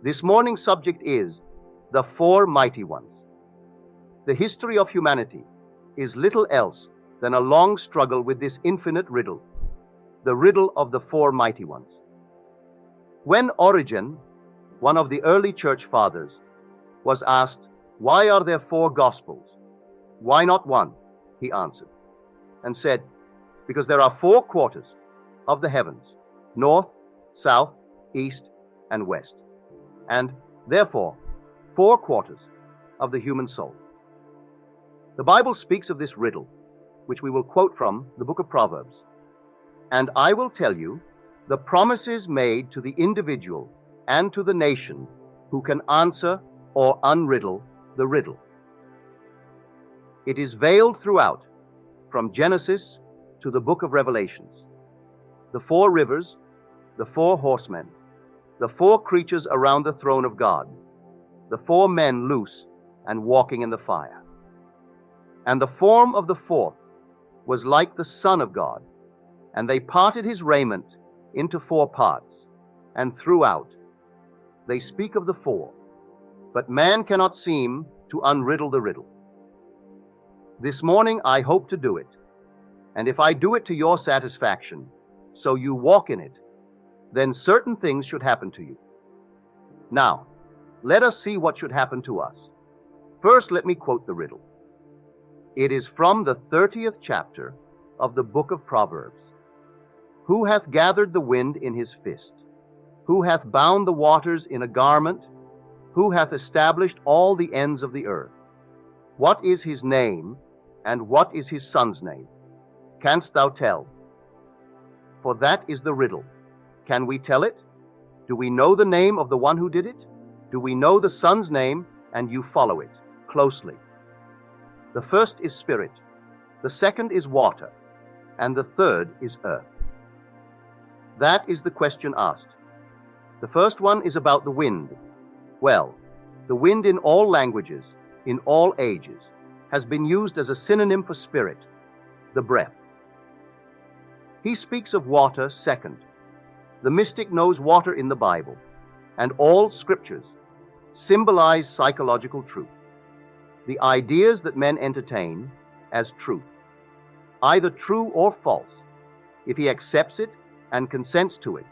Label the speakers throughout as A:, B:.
A: This morning's subject is the four mighty ones. The history of humanity is little else than a long struggle with this infinite riddle, the riddle of the four mighty ones. When Origen, one of the early church fathers, was asked, "Why are there four gospels? Why not one?" he answered and said, "Because there are four quarters of the heavens, north, south, east, and west, and therefore four quarters of the human soul." The Bible speaks of this riddle, which we will quote from the book of Proverbs. "And I will tell you the promises made to the individual and to the nation who can answer or unriddle the riddle." It is veiled throughout, from Genesis to the book of Revelations. The four rivers, the four horsemen, the four creatures around the throne of God, the four men loose and walking in the fire. And the form of the fourth was like the Son of God, and they parted his raiment into four parts, and throughout. They speak of the four, but man cannot seem to unriddle the riddle. This morning I hope to do it, and if I do it to your satisfaction, so you walk in it, then certain things should happen to you. Now, let us see what should happen to us. First, let me quote the riddle. It is from the 30th chapter of the book of Proverbs. "Who hath gathered the wind in his fist? Who hath bound the waters in a garment? Who hath established all the ends of the earth? What is his name, and what is his son's name? Canst thou tell?" For that is the riddle. Can we tell it? Do we know the name of the one who did it? Do we know the son's name, and you follow it closely? The first is spirit, the second is water, and the third is earth. That is the question asked. The first one is about the wind. Well, the wind in all languages, in all ages, has been used as a synonym for spirit, the breath. He speaks of water second. The mystic knows water in the Bible, and all scriptures symbolize psychological truth, the ideas that men entertain as truth, either true or false. If he accepts it and consents to it,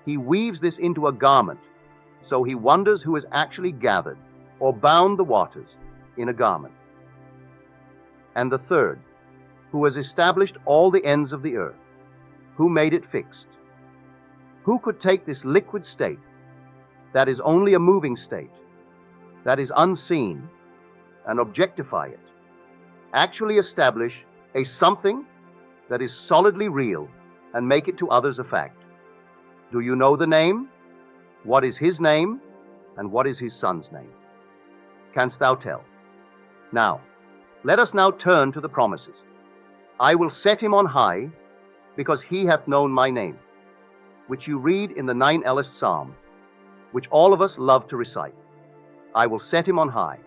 A: he weaves this into a garment, so he wonders who has actually gathered or bound the waters in a garment. And the third, who has established all the ends of the earth, who made it fixed. Who could take this liquid state, that is only a moving state, that is unseen, and objectify it, actually establish a something that is solidly real and make it to others a fact? Do you know the name? What is his name, and what is his son's name? Canst thou tell? Now, let us now turn to the promises. "I will set him on high, because he hath known my name," which you read in the 9th Psalm, which all of us love to recite. I will set him on high.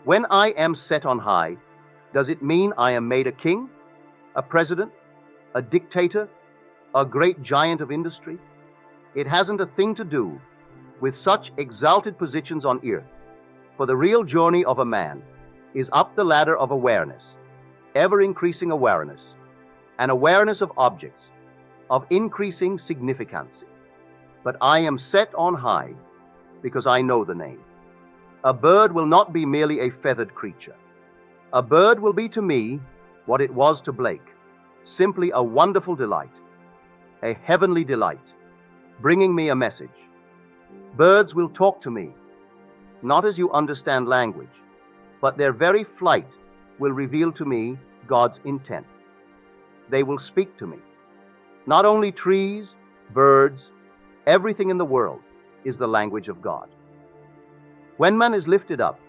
A: When I am set on high, does it mean I am made a king, a president, a dictator, a great giant of industry? It hasn't a thing to do with such exalted positions on earth, for the real journey of a man is up the ladder of awareness, ever-increasing awareness, an awareness of objects, of increasing significance. But I am set on high because I know the name. A bird will not be merely a feathered creature. A bird will be to me what it was to Blake, simply a wonderful delight, a heavenly delight, bringing me a message. Birds will talk to me, not as you understand language, but their very flight will reveal to me God's intent. They will speak to me. Not only trees, birds, everything in the world is the language of God. When man is lifted up,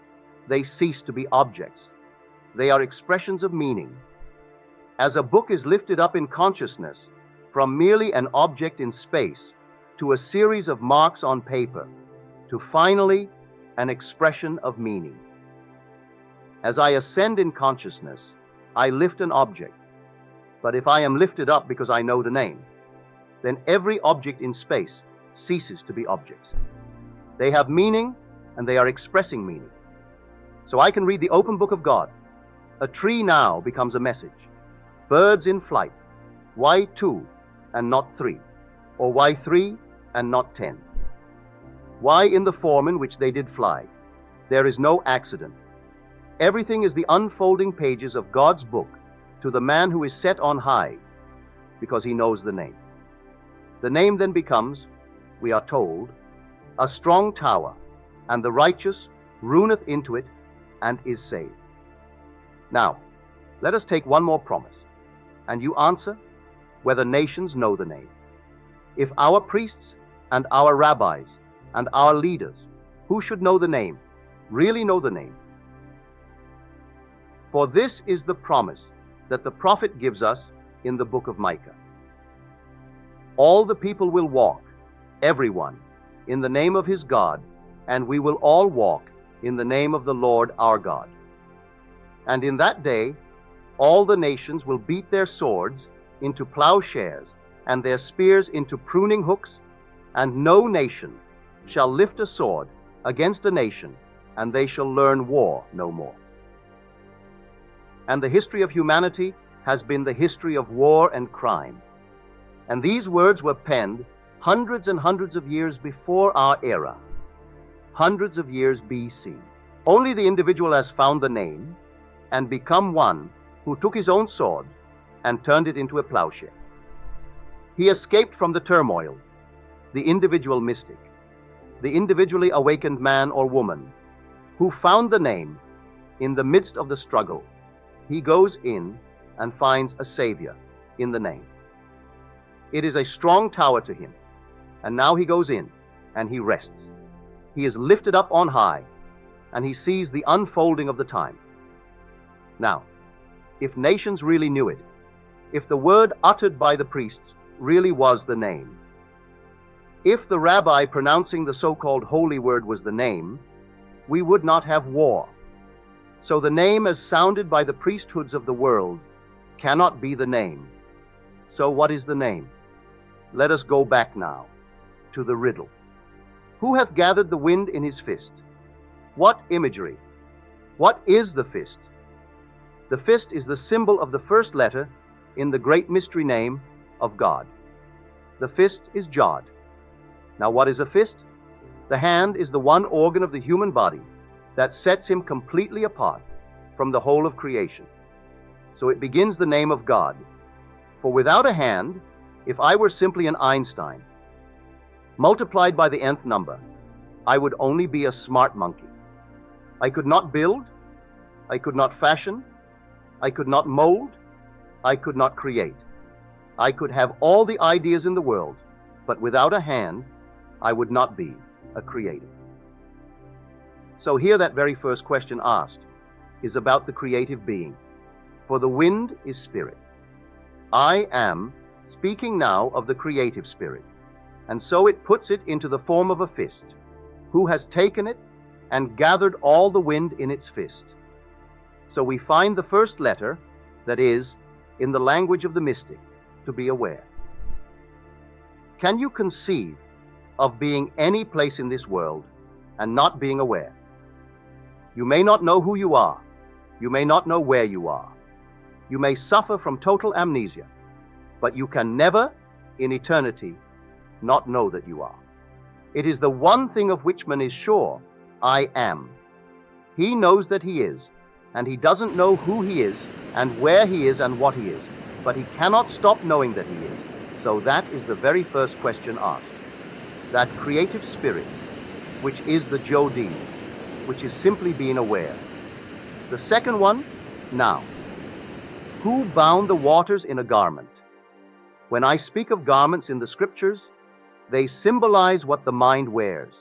A: they cease to be objects. They are expressions of meaning. As a book is lifted up in consciousness from merely an object in space to a series of marks on paper, to finally an expression of meaning. As I ascend in consciousness, I lift an object. But if I am lifted up because I know the name, then every object in space ceases to be objects. They have meaning, and they are expressing meaning. So I can read the open book of God. A tree now becomes a message. Birds in flight. Why 2 and not 3? Or why 3 and not 10? Why in the form in which they did fly? There is no accident. Everything is the unfolding pages of God's book to the man who is set on high, because he knows the name. The name then becomes, we are told, a strong tower, and the righteous runneth into it and is saved. Now, let us take one more promise, and you answer whether nations know the name. If our priests and our rabbis and our leaders, who should know the name, really know the name. For this is the promise that the prophet gives us in the book of Micah. All the people will walk, everyone, in the name of his God, and we will all walk in the name of the Lord our God. And in that day, all the nations will beat their swords into plowshares, and their spears into pruning hooks, and no nation shall lift a sword against a nation, and they shall learn war no more. And the history of humanity has been the history of war and crime. And these words were penned hundreds and hundreds of years before our era, hundreds of years BC. Only the individual has found the name and become one who took his own sword and turned it into a plowshare. He escaped from the turmoil, the individual mystic, the individually awakened man or woman who found the name in the midst of the struggle. He goes in and finds a savior in the name. It is a strong tower to him, and now he goes in and he rests. He is lifted up on high, and he sees the unfolding of the time. Now, if nations really knew it, if the word uttered by the priests really was the name, if the rabbi pronouncing the so-called holy word was the name, we would not have war. So the name as sounded by the priesthoods of the world cannot be the name. So what is the name? Let us go back now to the riddle. Who hath gathered the wind in his fist? What imagery? What is the fist? The fist is the symbol of the first letter in the great mystery name of God. The fist is Jod. Now what is a fist? The hand is the one organ of the human body that sets him completely apart from the whole of creation. So it begins the name of God. For without a hand, if I were simply an Einstein, multiplied by the nth number, I would only be a smart monkey. I could not build, I could not fashion, I could not mold, I could not create. I could have all the ideas in the world, but without a hand, I would not be a creator. So here that very first question asked is about the creative being. For the wind is spirit. I am speaking now of the creative spirit, and so it puts it into the form of a fist, who has taken it and gathered all the wind in its fist. So we find the first letter, that is, in the language of the mystic, to be aware. Can you conceive of being any place in this world and not being aware? You may not know who you are. You may not know where you are. You may suffer from total amnesia, but you can never, in eternity, not know that you are. It is the one thing of which man is sure, I am. He knows that he is, and he doesn't know who he is, and where he is, and what he is, but he cannot stop knowing that he is. So that is the very first question asked. That creative spirit, which is the Jodi, which is simply being aware. The second one, now. Who bound the waters in a garment? When I speak of garments in the scriptures, they symbolize what the mind wears.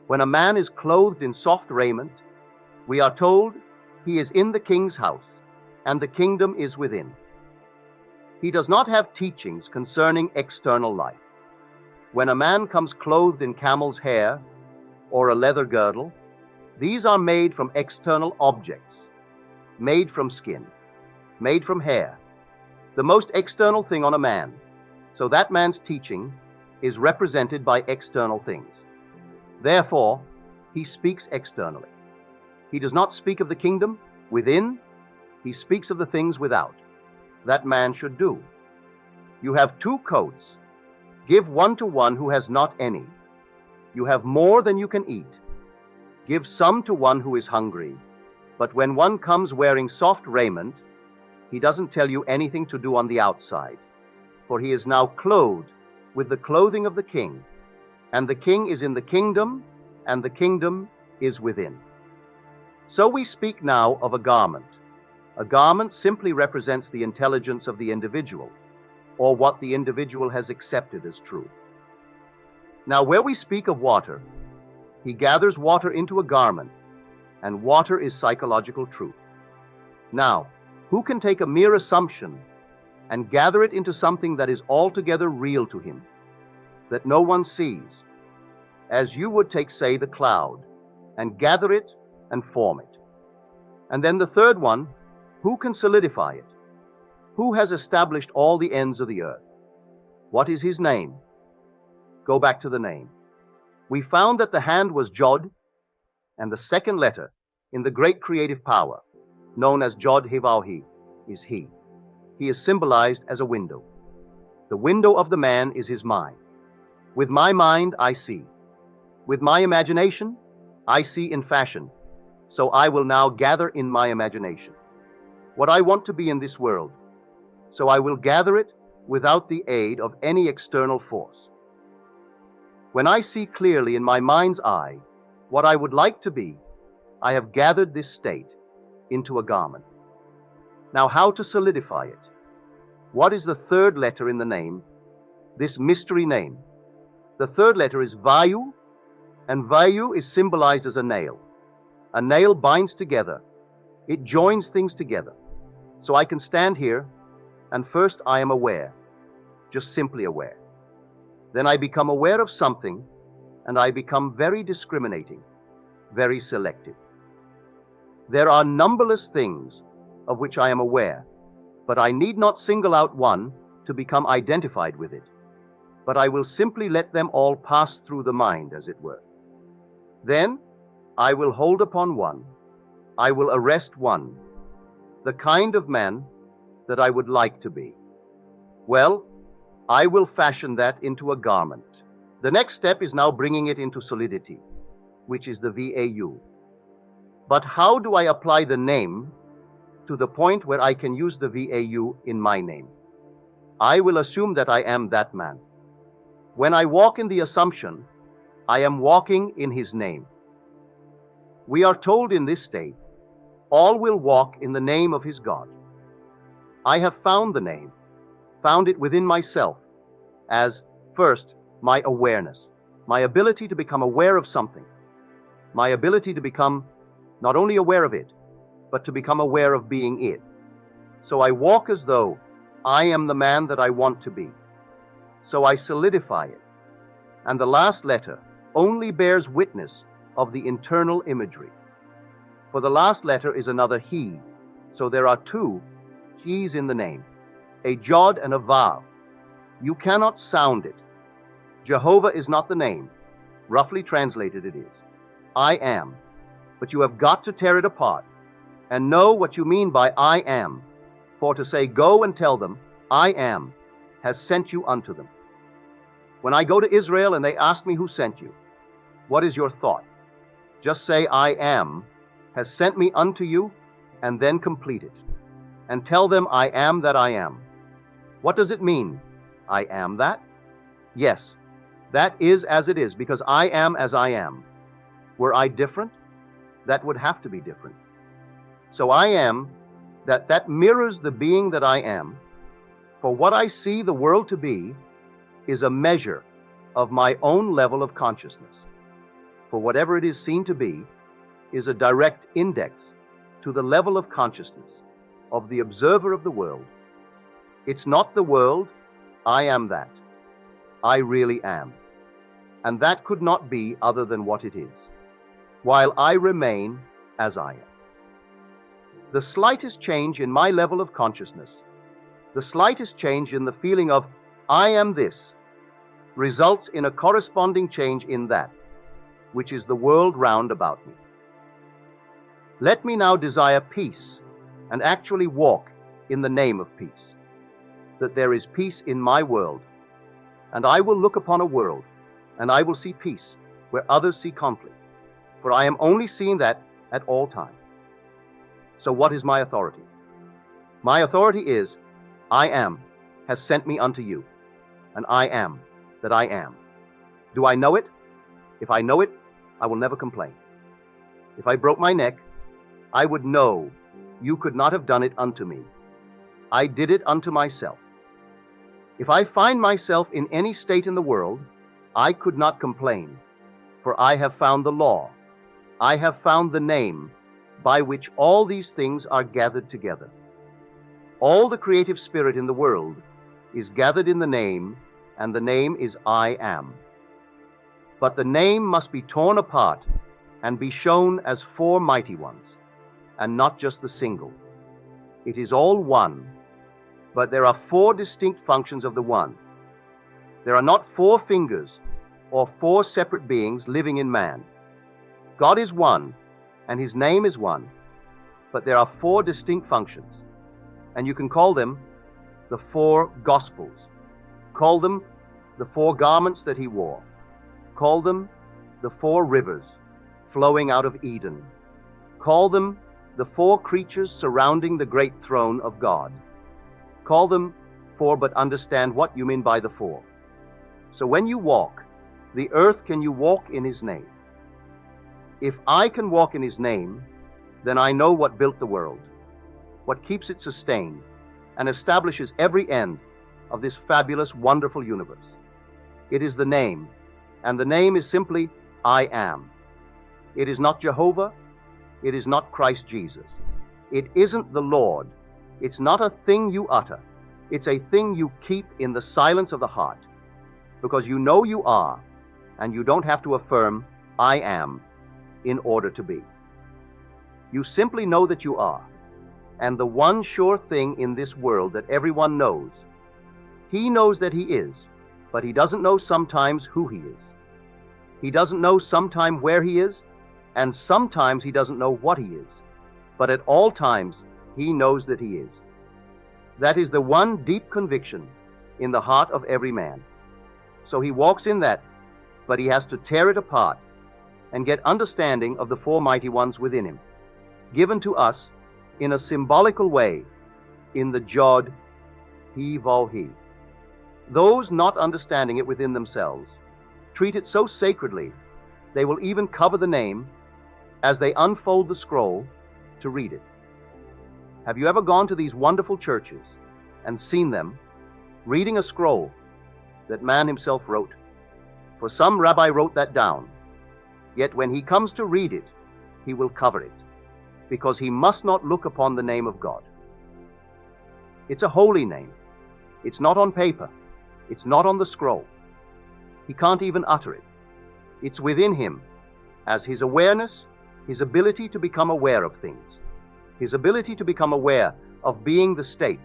A: When a man is clothed in soft raiment, we are told he is in the king's house, and the kingdom is within. He does not have teachings concerning external life. When a man comes clothed in camel's hair or a leather girdle, these are made from external objects, made from skin, made from hair, the most external thing on a man. So that man's teaching is represented by external things. Therefore, he speaks externally. He does not speak of the kingdom within, he speaks of the things without. That man should do. You have 2 coats. Give one to one who has not any. You have more than you can eat. Give some to one who is hungry. But when one comes wearing soft raiment, he doesn't tell you anything to do on the outside, for he is now clothed with the clothing of the king, and the king is in the kingdom, and the kingdom is within. So we speak now of a garment. A garment simply represents the intelligence of the individual, or what the individual has accepted as true. Now, where we speak of water, he gathers water into a garment, and water is psychological truth. Now, who can take a mere assumption and gather it into something that is altogether real to him, that no one sees, as you would take, say, the cloud, and gather it and form it? And then the third one, who can solidify it? Who has established all the ends of the earth? What is his name? Go back to the name. We found that the hand was Jod, and the second letter in the great creative power, known as Jod Hivauhi, is he. He is symbolized as a window. The window of the man is his mind. With my mind I see. With my imagination I see in fashion. So I will now gather in my imagination what I want to be in this world. So I will gather it without the aid of any external force. When I see clearly in my mind's eye what I would like to be, I have gathered this state into a garment. Now, how to solidify it? What is the third letter in the name, this mystery name? The third letter is Vayu, and Vayu is symbolized as a nail. A nail binds together. It joins things together. So I can stand here, and first I am aware, just simply aware. Then I become aware of something, and I become very discriminating, very selective. There are numberless things of which I am aware, but I need not single out one to become identified with it, but I will simply let them all pass through the mind, as it were. Then I will hold upon one, I will arrest one, the kind of man that I would like to be. Well, I will fashion that into a garment. The next step is now bringing it into solidity, which is the VAU. But how do I apply the name to the point where I can use the VAU in my name? I will assume that I am that man. When I walk in the assumption, I am walking in his name. We are told in this state, all will walk in the name of his God. I have found the name, found it within myself as, first, my awareness, my ability to become aware of something, my ability to become not only aware of it, but to become aware of being it. So I walk as though I am the man that I want to be. So I solidify it. And the last letter only bears witness of the internal imagery. For the last letter is another he, so there are 2 he's in the name, a Jod and a Vav. You cannot sound it. Jehovah is not the name. Roughly translated it is. I am. But you have got to tear it apart and know what you mean by I am. For to say, go and tell them, I am, has sent you unto them. When I go to Israel and they ask me who sent you, what is your thought? Just say, I am, has sent me unto you, and then complete it. And tell them, I am that I am. What does it mean? I am that? Yes, that is as it is, because I am as I am. Were I different? That would have to be different. So I am, that mirrors the being that I am. For what I see the world to be is a measure of my own level of consciousness. For whatever it is seen to be is a direct index to the level of consciousness of the observer of the world. It's not the world, I am that. I really am. And that could not be other than what it is, while I remain as I am. The slightest change in my level of consciousness, the slightest change in the feeling of I am this, results in a corresponding change in that which is the world round about me. Let me now desire peace and actually walk in the name of peace, that there is peace in my world, and I will look upon a world and I will see peace where others see conflict, for I am only seeing that at all times. So what is my authority? My authority is, I am has sent me unto you, and I am that I am. Do I know it? If I know it, I will never complain. If I broke my neck, I would know you could not have done it unto me. I did it unto myself. If I find myself in any state in the world, I could not complain, for I have found the law. I have found the name by which all these things are gathered together. All the creative spirit in the world is gathered in the name, and the name is I am. But the name must be torn apart and be shown as four mighty ones, and not just the single. It is all one, but there are four distinct functions of the one. There are not four fingers or four separate beings living in man. God is one, and his name is one, but there are four distinct functions, and you can call them the four Gospels. Call them the four garments that he wore. Call them the four rivers flowing out of Eden. Call them the four creatures surrounding the great throne of God. Call them four, but understand what you mean by the four. So when you walk the earth, can you walk in his name? If I can walk in his name, then I know what built the world, what keeps it sustained, and establishes every end of this fabulous, wonderful universe. It is the name, and the name is simply I am. It is not Jehovah. It is not Christ Jesus. It isn't the Lord. It's not a thing you utter. It's a thing you keep in the silence of the heart, because you know you are, and you don't have to affirm I am in order to be. You simply know that you are, and the one sure thing in this world that everyone knows, he knows that he is, but he doesn't know sometimes who he is. He doesn't know sometimes where he is, and sometimes he doesn't know what he is, but at all times he knows that he is. That is the one deep conviction in the heart of every man. So he walks in that, but he has to tear it apart and get understanding of the four mighty ones within him, given to us in a symbolical way in the Jod He Vav He. Those not understanding it within themselves treat it so sacredly they will even cover the name as they unfold the scroll to read it. Have you ever gone to these wonderful churches and seen them reading a scroll that man himself wrote? For some rabbi wrote that down, yet when he comes to read it, he will cover it, because he must not look upon the name of God. It's a holy name. It's not on paper. It's not on the scroll. He can't even utter it. It's within him as his awareness, his ability to become aware of things, his ability to become aware of being the state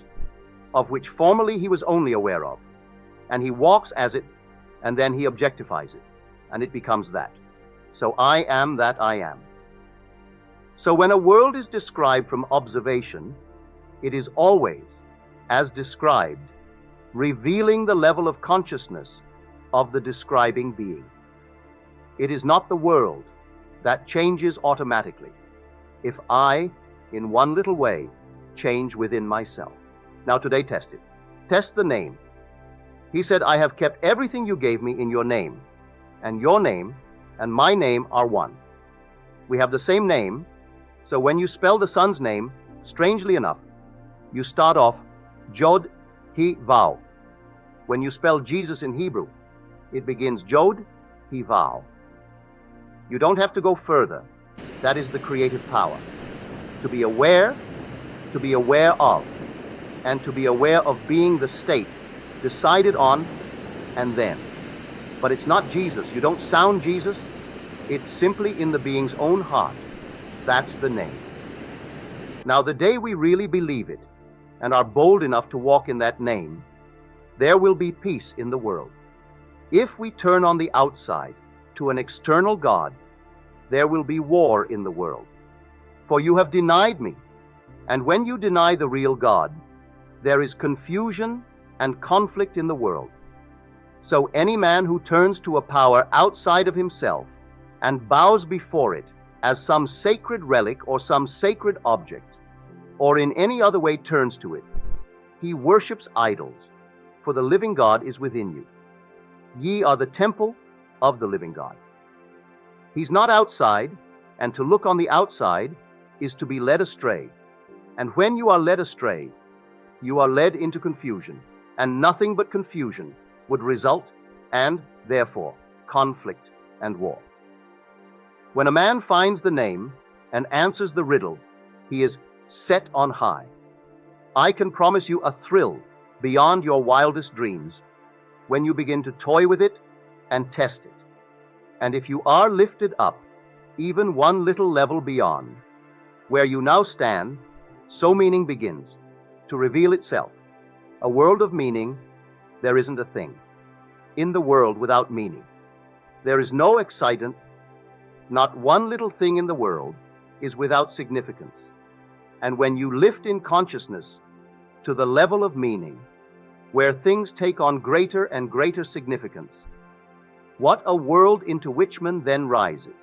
A: of which formerly he was only aware of, and he walks as it, and then he objectifies it, and it becomes that. So I am that I am. So when a world is described from observation, it is always, as described, revealing the level of consciousness of the describing being. It is not the world that changes automatically if I, in one little way, change within myself. Now today, test it. Test the name. He said, I have kept everything you gave me in your name, and your name and my name are one. We have the same name, so when you spell the Son's name, strangely enough, you start off Jod He Vav. When you spell Jesus in Hebrew, it begins Jod He Vav. You don't have to go further. That is the creative power. To be aware of, and to be aware of being the state decided on and then. But it's not Jesus. You don't sound Jesus. It's simply in the being's own heart. That's the name. Now, the day we really believe it and are bold enough to walk in that name, there will be peace in the world. If we turn on the outside to an external God, there will be war in the world. For you have denied me, and when you deny the real God, there is confusion and conflict in the world. So any man who turns to a power outside of himself and bows before it as some sacred relic or some sacred object, or in any other way turns to it, he worships idols, for the living God is within you. Ye are the temple of the living God. He's not outside, and to look on the outside is to be led astray. And when you are led astray, you are led into confusion, and nothing but confusion would result, and therefore conflict and war. When a man finds the name and answers the riddle, he is set on high. I can promise you a thrill beyond your wildest dreams when you begin to toy with it and test it. And if you are lifted up even one little level beyond where you now stand, so meaning begins to reveal itself. A world of meaning, there isn't a thing. In the world without meaning, there is no excitant. Not one little thing in the world is without significance. And when you lift in consciousness to the level of meaning, where things take on greater and greater significance, what a world into which man then rises.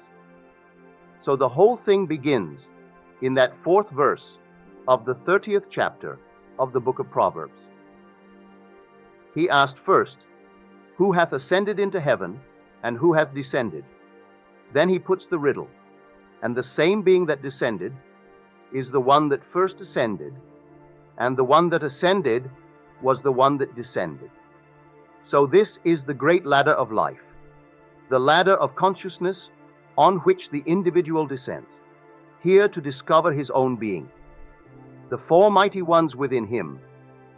A: So the whole thing begins in that 4th verse of the 30th chapter of the book of Proverbs. He asked first, who hath ascended into heaven, and who hath descended? Then he puts the riddle, and the same being that descended is the one that first ascended, and the one that ascended was the one that descended. So this is the great ladder of life, the ladder of consciousness on which the individual descends, here to discover his own being, the 4 mighty ones within him.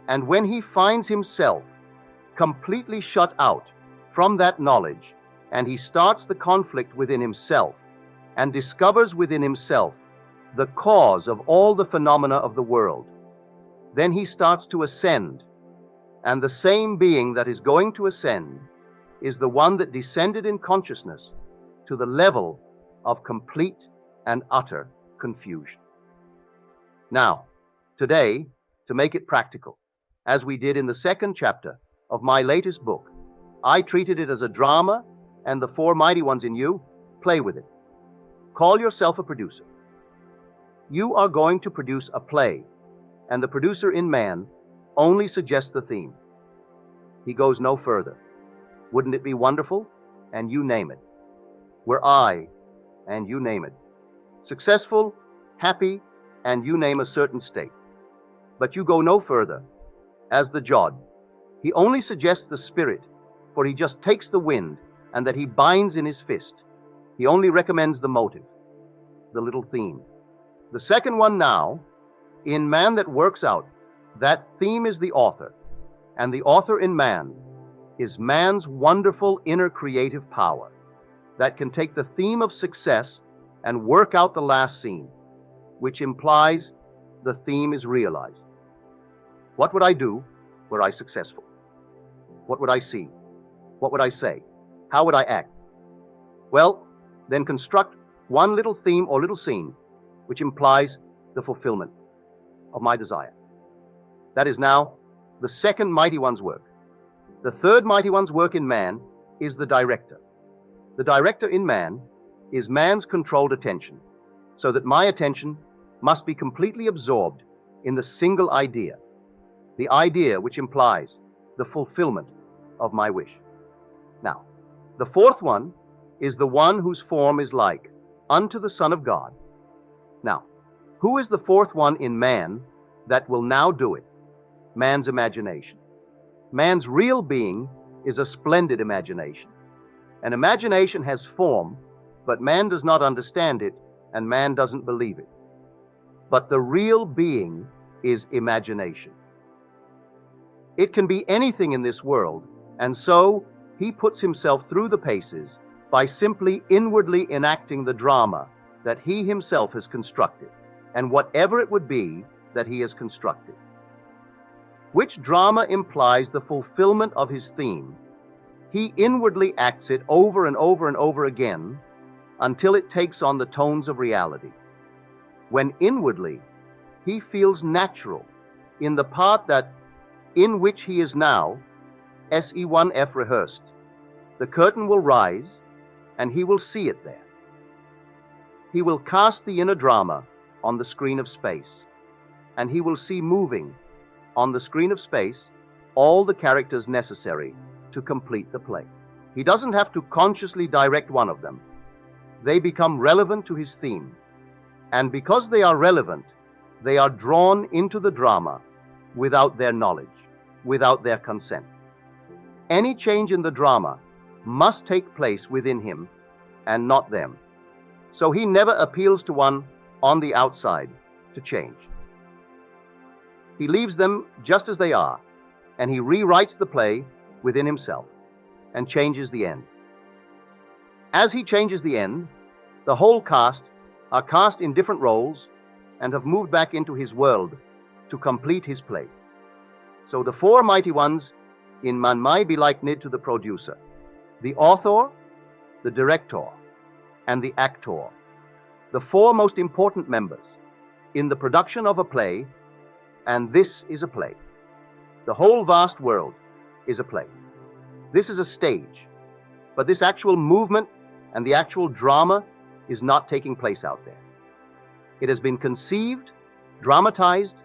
A: And when he finds himself completely shut out from that knowledge, and he starts the conflict within himself and discovers within himself the cause of all the phenomena of the world, then he starts to ascend. And the same being that is going to ascend is the one that descended in consciousness to the level of complete and utter confusion. Now, today, to make it practical, as we did in the 2nd chapter of my latest book, I treated it as a drama, and the 4 mighty ones in you, play with it. Call yourself a producer. You are going to produce a play, and the producer in man only suggests the theme. He goes no further. Wouldn't it be wonderful? And you name it. Were I, and you name it. Successful, happy, and you name a certain state. But you go no further. As the Jod, he only suggests the spirit, for he just takes the wind, and that he binds in his fist. He only recommends the motive, the little theme. The second one now, in man that works out, that theme is the author, and the author in man is man's wonderful inner creative power that can take the theme of success and work out the last scene, which implies the theme is realized. What would I do were I successful? What would I see? What would I say? How would I act? Well, then construct one little theme or little scene which implies the fulfillment of my desire. That is now the 2nd mighty one's work. The 3rd mighty one's work in man is the director. The director in man is man's controlled attention, so that my attention must be completely absorbed in the single idea, the idea which implies the fulfillment of my wish. Now, the 4th one is the one whose form is like unto the Son of God. Now, who is the 4th one in man that will now do it? Man's imagination. Man's real being is a splendid imagination. An imagination has form, but man does not understand it, and man doesn't believe it. But the real being is imagination. It can be anything in this world, and so he puts himself through the paces by simply inwardly enacting the drama that he himself has constructed, and whatever it would be that he has constructed. Which drama implies the fulfillment of his theme, He inwardly acts it over and over and over again until it takes on the tones of reality. When inwardly he feels natural in the part that in which he is now SE1F rehearsed, the curtain will rise and he will see it there. He will cast the inner drama on the screen of space, and he will see moving on the screen of space all the characters necessary to complete the play. He doesn't have to consciously direct one of them. They become relevant to his theme, and because they are relevant, they are drawn into the drama without their knowledge, without their consent. Any change in the drama must take place within him and not them. So he never appeals to one on the outside to change. He leaves them just as they are, and he rewrites the play within himself and changes the end. As he changes the end, the whole cast are cast in different roles and have moved back into his world to complete his play. So the four mighty ones in Man Mai be likened to the producer, the author, the director, and the actor, the four most important members in the production of a play, and this is a play. The whole vast world is a play. This is a stage, but this actual movement and the actual drama is not taking place out there. It has been conceived, dramatized,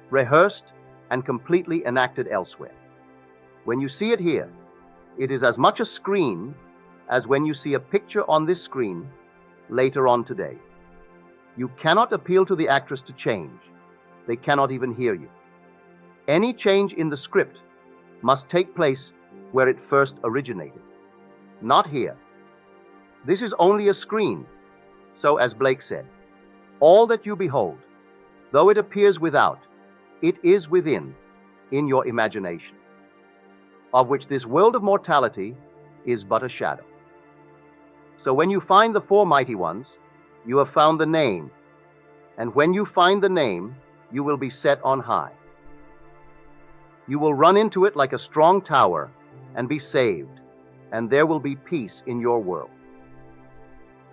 A: rehearsed, and completely enacted elsewhere. When you see it here, it is as much a screen as when you see a picture on this screen later on today. You cannot appeal to the actress to change. They cannot even hear you. Any change in the script must take place where it first originated, not here. This is only a screen. So, as Blake said, all that you behold, though it appears without, it is within, in your imagination, of which this world of mortality is but a shadow. So when you find the four mighty ones, you have found the name, and when you find the name, you will be set on high. You will run into it like a strong tower and be saved, and there will be peace in your world.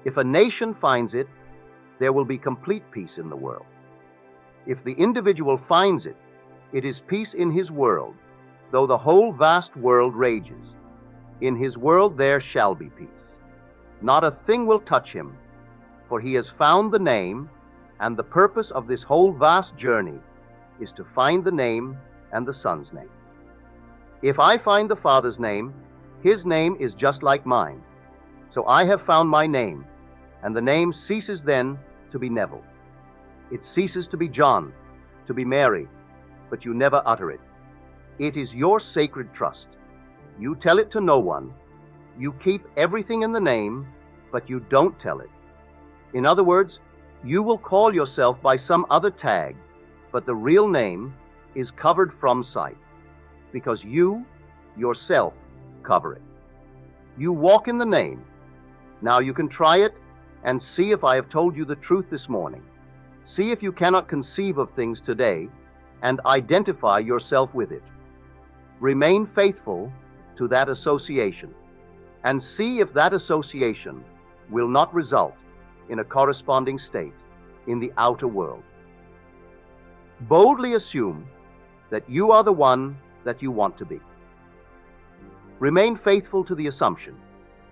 A: If a nation finds it, there will be complete peace in the world. If the individual finds it, it is peace in his world, though the whole vast world rages. In his world there shall be peace. Not a thing will touch him, for he has found the name, and the purpose of this whole vast journey is to find the name and the Son's name. If I find the Father's name, his name is just like mine. So I have found my name, and the name ceases then to be Neville. It ceases to be John, to be Mary, but you never utter it. It is your sacred trust. You tell it to no one. You keep everything in the name, but you don't tell it. In other words, you will call yourself by some other tag, but the real name is covered from sight, because you, yourself, cover it. You walk in the name. Now you can try it and see if I have told you the truth this morning. See if you cannot conceive of things today and identify yourself with it. Remain faithful to that association and see if that association will not result in a corresponding state in the outer world. Boldly assume that you are the one that you want to be. Remain faithful to the assumption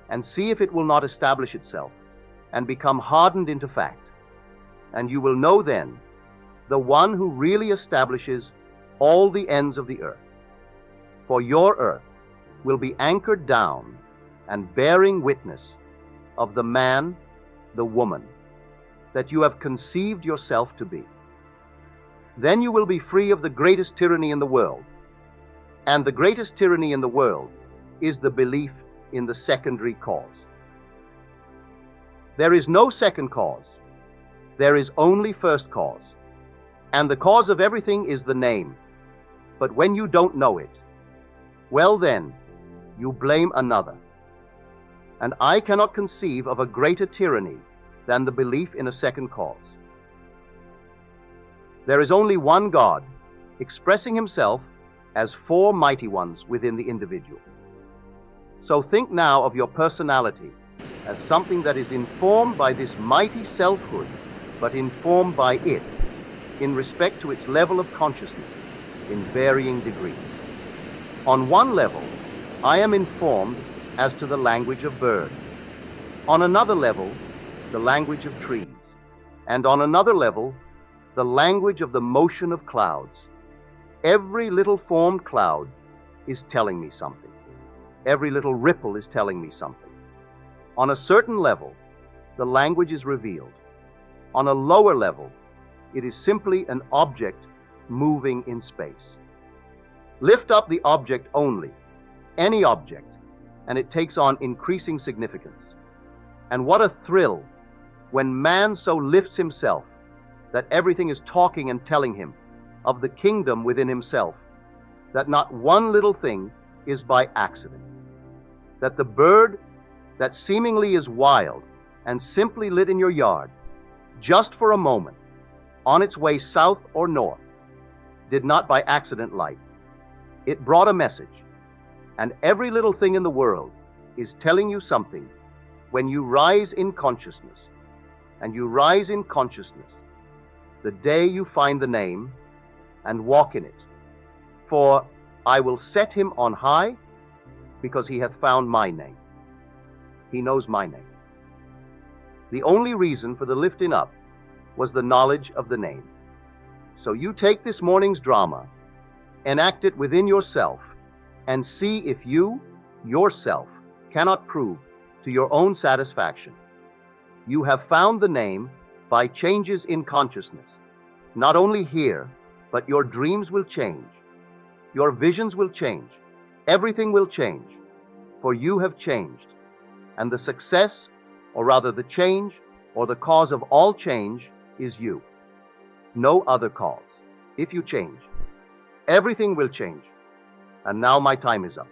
A: and see if it will not establish itself and become hardened into fact. And you will know then the one who really establishes all the ends of the earth. For your earth will be anchored down and bearing witness of the man, the woman, that you have conceived yourself to be. Then you will be free of the greatest tyranny in the world. And the greatest tyranny in the world is the belief in the secondary cause. There is no second cause. There is only first cause. And the cause of everything is the name. But when you don't know it, well then, you blame another. And I cannot conceive of a greater tyranny than the belief in a second cause. There is only one God, expressing himself as four mighty ones within the individual. So think now of your personality as something that is informed by this mighty selfhood, but informed by it in respect to its level of consciousness in varying degrees. On one level, I am informed as to the language of birds. On another level, the language of trees. And on another level, the language of the motion of clouds. Every little formed cloud is telling me something. Every little ripple is telling me something. On a certain level, the language is revealed. On a lower level, it is simply an object moving in space. Lift up the object only, any object, and it takes on increasing significance. And what a thrill when man so lifts himself that everything is talking and telling him of the kingdom within himself, that not one little thing is by accident, that the bird that seemingly is wild and simply lit in your yard, just for a moment, on its way south or north, did not by accident light. It brought a message, and every little thing in the world is telling you something when you rise in consciousness. And you rise in consciousness the day you find the name and walk in it. For I will set him on high, because he hath found my name. He knows my name. The only reason for the lifting up was the knowledge of the name. So you take this morning's drama, enact it within yourself, and see if you, yourself, cannot prove to your own satisfaction. You have found the name by changes in consciousness. Not only here, but your dreams will change. Your visions will change. Everything will change, for you have changed. And the success, or rather the change, or the cause of all change is you. No other cause. If you change, everything will change. And now my time is up.